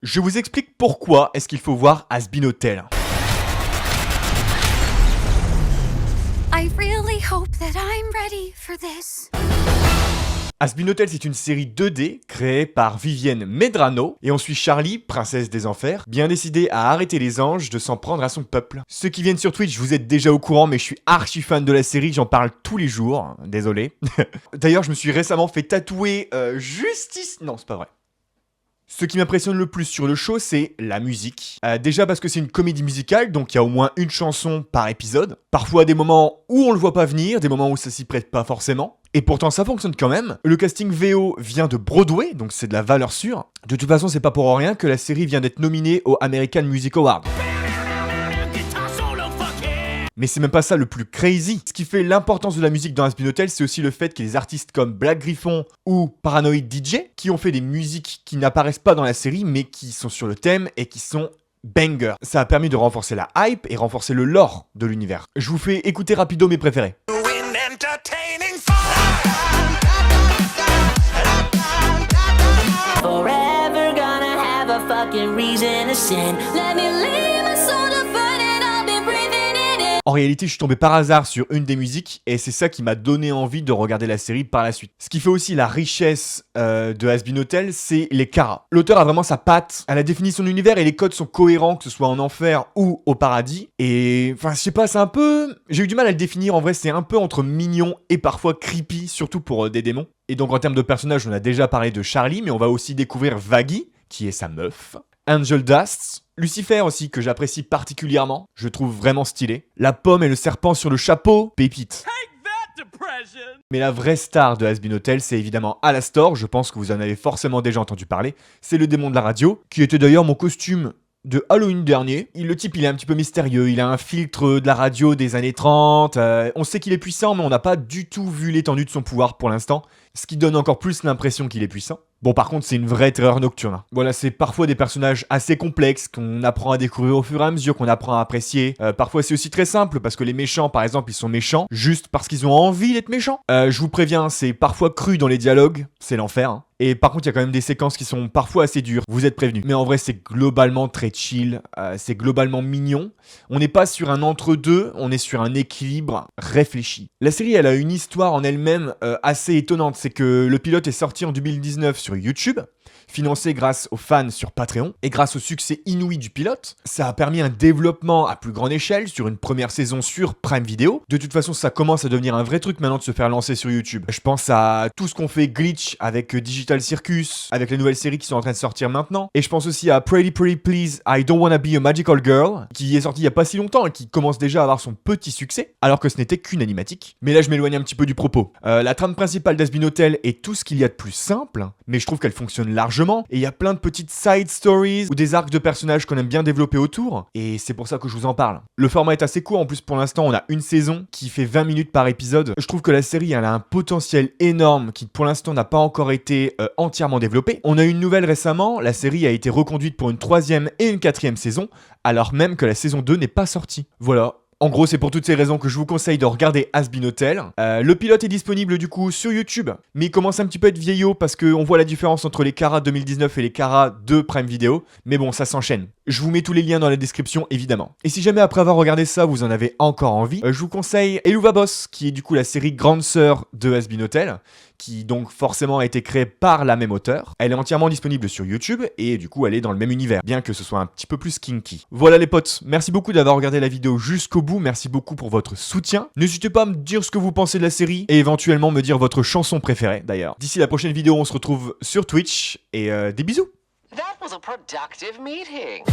Je vous explique pourquoi est-ce qu'il faut voir Has Been Hotel. I really hope that I'm ready for this. Has Been Hotel, c'est une série 2D créée par Vivienne Medrano et on suit Charlie, princesse des enfers, bien décidée à arrêter les anges de s'en prendre à son peuple. Ceux qui viennent sur Twitch, vous êtes déjà au courant, mais je suis archi fan de la série, j'en parle tous les jours, désolé. D'ailleurs, je me suis récemment fait tatouer Justice... Non, c'est pas vrai. Ce qui m'impressionne le plus sur le show, c'est la musique. Déjà parce que c'est une comédie musicale, donc il y a au moins une chanson par épisode. Parfois des moments où on le voit pas venir, des moments où ça s'y prête pas forcément. Et pourtant ça fonctionne quand même. Le casting VO vient de Broadway, donc c'est de la valeur sûre. De toute façon, c'est pas pour rien que la série vient d'être nominée au American Music Award. Mais c'est même pas ça le plus crazy. Ce qui fait l'importance de la musique dans Has Been Hotel, c'est aussi le fait qu'il y ait des artistes comme Black Gryphon ou Paranoid DJ qui ont fait des musiques qui n'apparaissent pas dans la série mais qui sont sur le thème et qui sont bangers. Ça a permis de renforcer la hype et renforcer le lore de l'univers. Je vous fais écouter rapido mes préférés. Forever gonna have a fucking reason to sin. Let me leave my soul to burn and I'll be breathing it in. En réalité, je suis tombé par hasard sur une des musiques et c'est ça qui m'a donné envie de regarder la série par la suite. Ce qui fait aussi la richesse de Has Been Hotel, c'est les caras. L'auteur a vraiment sa patte, elle a défini son univers et les codes sont cohérents, que ce soit en enfer ou au paradis. Et enfin, je sais pas, c'est un peu... J'ai eu du mal à le définir, en vrai, c'est un peu entre mignon et parfois creepy, surtout pour des démons. Et donc en termes de personnages, on a déjà parlé de Charlie, mais on va aussi découvrir Vaggie, qui est sa meuf. Angel Dust, Lucifer aussi, que j'apprécie particulièrement, je trouve vraiment stylé. La pomme et le serpent sur le chapeau, pépite. Mais la vraie star de Has Been Hotel, c'est évidemment Alastor, je pense que vous en avez forcément déjà entendu parler. C'est le démon de la radio, qui était d'ailleurs mon costume de Halloween dernier. Le type, il est un petit peu mystérieux, il a un filtre de la radio des années 30, on sait qu'il est puissant, mais on n'a pas du tout vu l'étendue de son pouvoir pour l'instant, ce qui donne encore plus l'impression qu'il est puissant. Bon, par contre, c'est une vraie terreur nocturne. Voilà, c'est parfois des personnages assez complexes qu'on apprend à découvrir au fur et à mesure, qu'on apprend à apprécier. Parfois, c'est aussi très simple, parce que les méchants, par exemple, ils sont méchants juste parce qu'ils ont envie d'être méchants. Je vous préviens, c'est parfois cru dans les dialogues, c'est l'enfer, hein. Et par contre, il y a quand même des séquences qui sont parfois assez dures, vous êtes prévenus. Mais en vrai, c'est globalement très chill, c'est globalement mignon. On n'est pas sur un entre-deux, on est sur un équilibre réfléchi. La série, elle a une histoire en elle-même assez étonnante. C'est que le pilote est sorti en 2019 sur YouTube, financé grâce aux fans sur Patreon, et grâce au succès inouï du pilote, ça a permis un développement à plus grande échelle sur une première saison sur Prime Video. De toute façon, ça commence à devenir un vrai truc maintenant de se faire lancer sur YouTube. Je pense à tout ce qu'on fait Glitch avec Digital Circus, avec les nouvelles séries qui sont en train de sortir maintenant, et je pense aussi à Pretty Pretty Please, I Don't Wanna Be a Magical Girl, qui est sorti il y a pas si longtemps et qui commence déjà à avoir son petit succès, alors que ce n'était qu'une animatique. Mais là, je m'éloigne un petit peu du propos. La trame principale d'Has Been Hotel est tout ce qu'il y a de plus simple, mais je trouve qu'elle fonctionne largement, et il y a plein de petites side stories ou des arcs de personnages qu'on aime bien développer autour, et c'est pour ça que je vous en parle. Le format est assez court, en plus pour l'instant on a une saison qui fait 20 minutes par épisode. Je trouve que la série elle a un potentiel énorme qui pour l'instant n'a pas encore été entièrement développé. On a eu une nouvelle récemment, la série a été reconduite pour une 3e et une 4e saison, alors même que la saison 2 n'est pas sortie. Voilà. En gros, c'est pour toutes ces raisons que je vous conseille de regarder Has Been Hotel. Le pilote est disponible du coup sur YouTube, mais il commence un petit peu à être vieillot parce qu'on voit la différence entre les Cara 2019 et les Cara de Prime Video. Mais bon, ça s'enchaîne. Je vous mets tous les liens dans la description, évidemment. Et si jamais après avoir regardé ça, vous en avez encore envie, je vous conseille Helluva Boss, qui est du coup la série grande sœur de Has Been Hotel, qui donc forcément a été créée par la même auteure. Elle est entièrement disponible sur YouTube, et du coup elle est dans le même univers, bien que ce soit un petit peu plus kinky. Voilà les potes, merci beaucoup d'avoir regardé la vidéo jusqu'au bout, merci beaucoup pour votre soutien. N'hésitez pas à me dire ce que vous pensez de la série, et éventuellement me dire votre chanson préférée d'ailleurs. D'ici la prochaine vidéo, on se retrouve sur Twitch, et des bisous. That was a productive meeting.